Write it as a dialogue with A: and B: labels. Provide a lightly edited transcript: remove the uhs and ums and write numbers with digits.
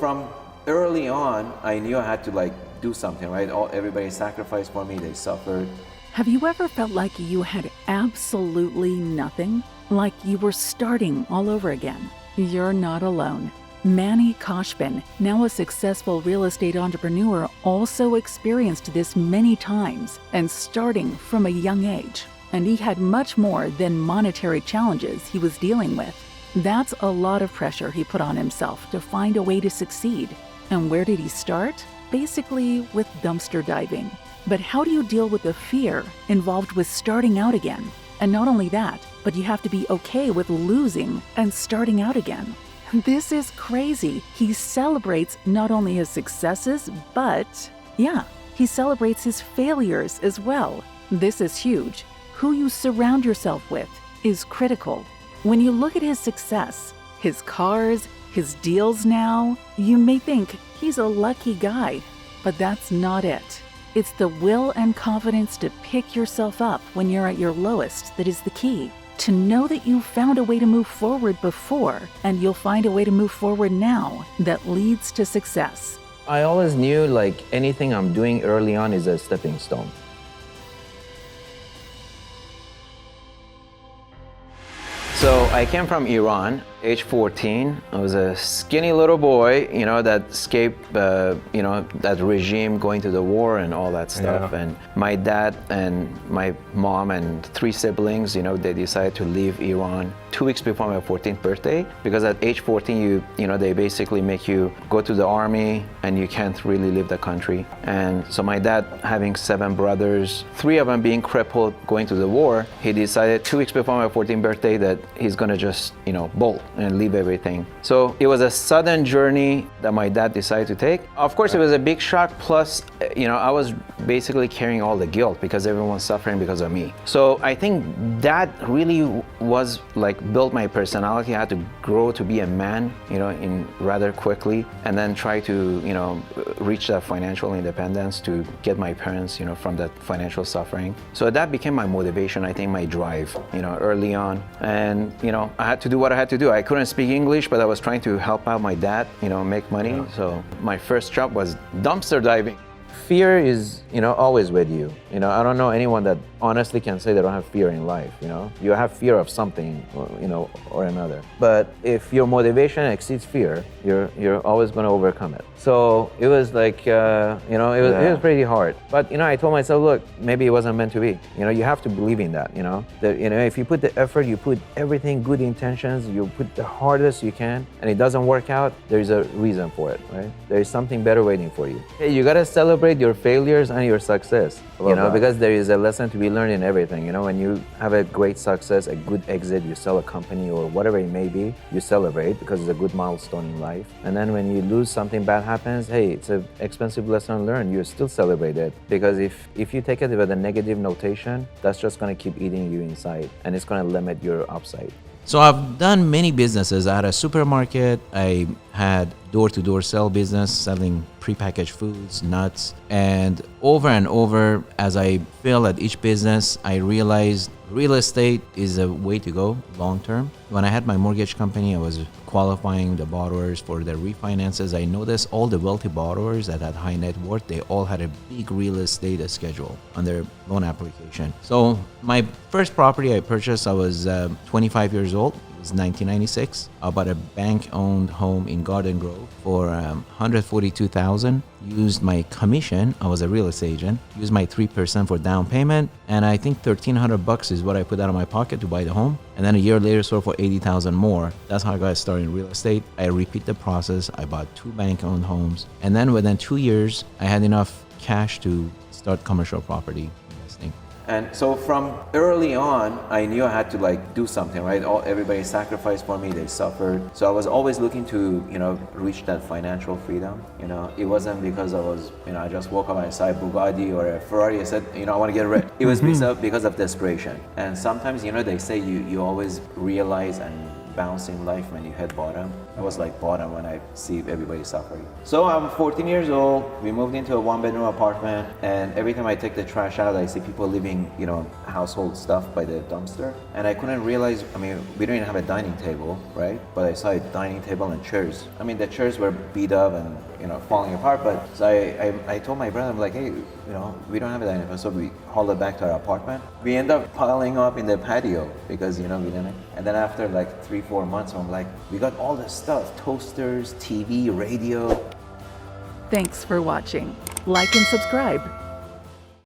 A: from early on, I knew I had to like do something, right? Everybody sacrificed for me, they suffered.
B: Have you ever felt like you had absolutely nothing? Like you were starting all over again? You're not alone. Manny Khoshbin, now a successful real estate entrepreneur, also experienced this many times and starting from a young age. And he had much more than monetary challenges he was dealing with. That's a lot of pressure he put on himself to find a way to succeed. And where did he start? Basically with dumpster diving. But how do you deal with the fear involved with starting out again? And not only that, but you have to be okay with losing and starting out again. This is crazy. He celebrates not only his successes, but he celebrates his failures as well. This is huge. Who you surround yourself with is critical. When you look at his success, his cars, his deals now, you may think he's a lucky guy, but that's not it. It's the will and confidence to pick yourself up when you're at your lowest that is the key. To know that you found a way to move forward before, and you'll find a way to move forward now that leads to success.
C: I always knew like anything I'm doing early on is a stepping stone. So I came from Iran, age 14. I was a skinny little boy, that escaped, that regime going to the war and all that stuff. Yeah. And my dad and my mom and 3 siblings, they decided to leave Iran 2 weeks before my 14th birthday, because at age 14, they basically make you go to the army and you can't really leave the country. And so my dad, having 7 brothers, 3 of them being crippled going to the war, he decided 2 weeks before my 14th birthday that he's gonna just, bolt and leave everything. So it was a sudden journey that my dad decided to take. Of course, it was a big shock. Plus, I was basically carrying all the guilt because everyone's suffering because of me. So I think that really was like built my personality. I had to grow to be a man, in rather quickly, and then try to, reach that financial independence to get my parents, from that financial suffering. So that became my motivation, I think my drive, early on. And, I had to do what I had to do. I couldn't speak English, but I was trying to help out my dad, make money. Yeah. So my first job was dumpster diving. Fear is, always with you. I don't know anyone that honestly can say they don't have fear in life. You have fear of something, or another. But if your motivation exceeds fear, you're always going to overcome it. So it was like, it was pretty hard. But I told myself, look, maybe it wasn't meant to be. You have to believe in that. If you put the effort, you put everything, good intentions, you put the hardest you can, and it doesn't work out, there's a reason for it, right? There is something better waiting for you. Hey, you gotta celebrate your failures and your success, because there is a lesson to be learned in everything. When you have a great success, a good exit, you sell a company or whatever it may be, you celebrate because it's a good milestone in life. And then when you lose, something bad happens, hey, it's an expensive lesson learned, you still celebrate it. Because if you take it with a negative notation, that's just gonna keep eating you inside and it's gonna limit your upside.
D: So I've done many businesses. I had a supermarket, I had door-to-door sell business, selling prepackaged foods, nuts. And over, as I failed at each business, I realized real estate is a way to go long-term. When I had my mortgage company, I was qualifying the borrowers for their refinances. I noticed all the wealthy borrowers that had high net worth, they all had a big real estate schedule on their loan application. So my first property I purchased, I was 25 years old. It was 1996. I bought a bank-owned home in Garden Grove for $142,000. Used my commission. I was a real estate agent. Used my 3% for down payment, and I think $1,300 is what I put out of my pocket to buy the home. And then a year later, sold for $80,000 more. That's how I got started in real estate. I repeat the process. I bought 2 bank-owned homes, and then within 2 years, I had enough cash to start commercial property investing.
A: And so from early on, I knew I had to like do something, right? Everybody sacrificed for me, they suffered. So I was always looking to, reach that financial freedom. It wasn't because I was, I just woke up and I saw a Bugatti or a Ferrari. I said, I want to get rich. It was because of desperation. And sometimes, they say you always realize and bounce in life when you hit bottom. I was like bottom when I see everybody suffering. So I'm 14 years old. We moved into a one-bedroom apartment, and every time I take the trash out, I see people leaving, household stuff by the dumpster. And I couldn't realize, we don't even have a dining table, right? But I saw a dining table and chairs. The chairs were beat up and, falling apart. But so I told my brother, I'm like, hey, we don't have a dining table. So we hauled it back to our apartment. We end up piling up in the patio because, we didn't. And then after like 3-4 months, I'm like, we got all this stuff, toasters, TV, radio.
B: Thanks for watching. Like and subscribe.